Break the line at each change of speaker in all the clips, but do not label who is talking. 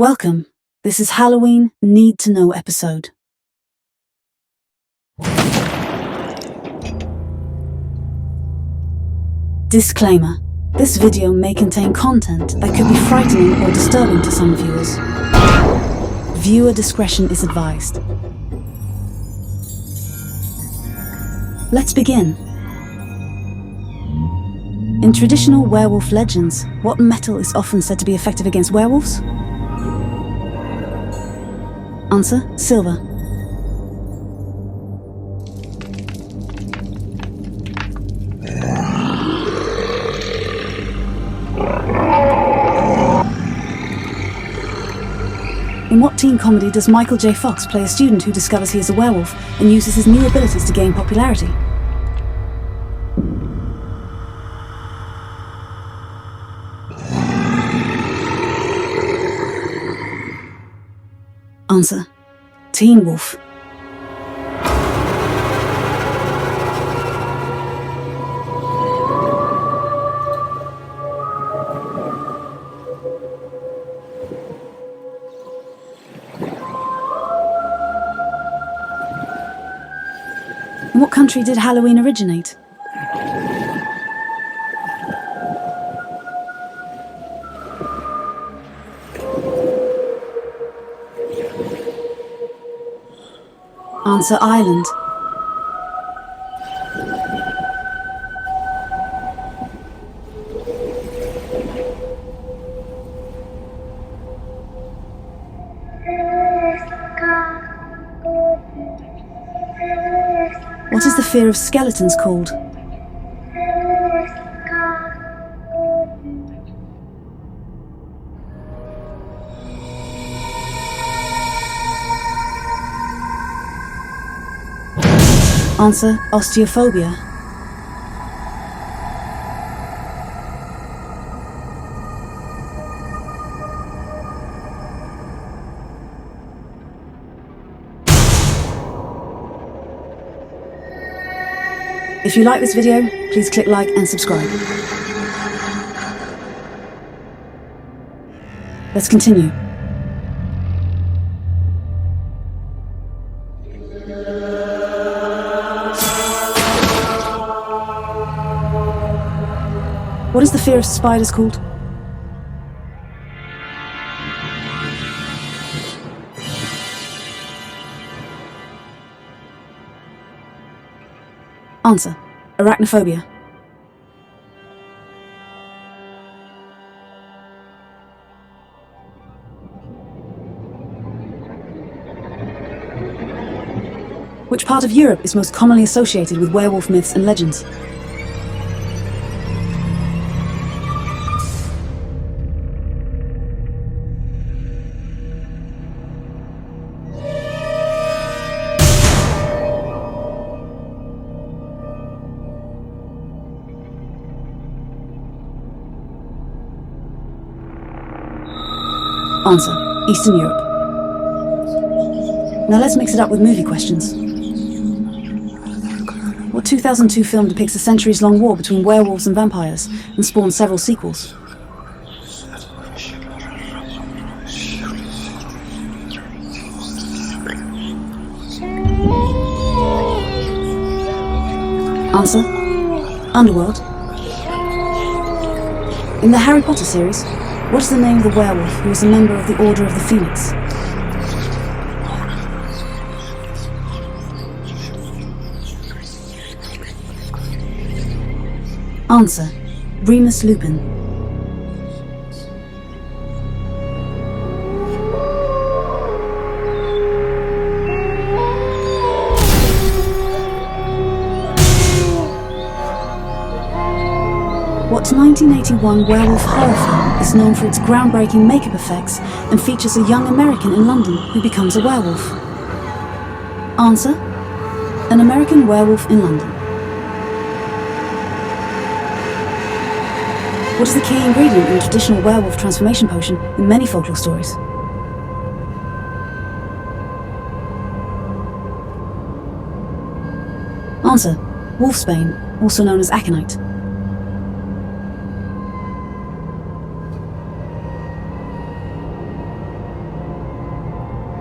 Welcome. This is Halloween Need to Know episode. Disclaimer. This video may contain content that could be frightening or disturbing to some viewers. Viewer discretion is advised. Let's begin. In traditional werewolf legends, what metal is often said to be effective against werewolves? Answer: silver. In what teen comedy does Michael J. Fox play a student who discovers he is a werewolf and uses his new abilities to gain popularity? Answer: Teen Wolf. In what country did Halloween originate? Answer: Ireland. What is the fear of skeletons called? Answer: osteophobia. If you like this video, please click like and subscribe. Let's continue. What is the fear of spiders called? Answer: arachnophobia. Which part of Europe is most commonly associated with werewolf myths and legends? Answer: Eastern Europe. Now let's mix it up with movie questions. What 2002 film depicts a centuries-long war between werewolves and vampires and spawned several sequels? Answer: Underworld. In the Harry Potter series, what is the name of the werewolf who is a member of the Order of the Phoenix? Answer: Remus Lupin. What 1981 werewolf horror film is known for its groundbreaking makeup effects and features a young American in London who becomes a werewolf? Answer: An American Werewolf in London. What is the key ingredient in the traditional werewolf transformation potion in many folklore stories? Answer: wolfsbane, also known as aconite.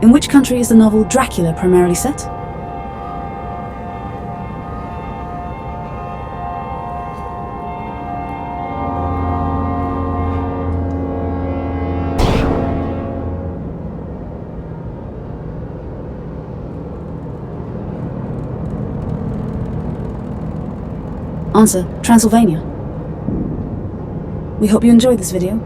In which country is the novel Dracula primarily set? Answer: Transylvania. We hope you enjoyed this video.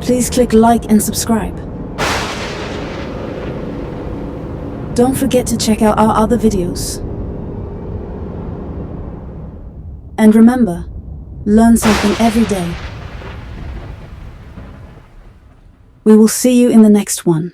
Please click like and subscribe. Don't forget to check out our other videos. And remember, learn something every day. We will see you in the next one.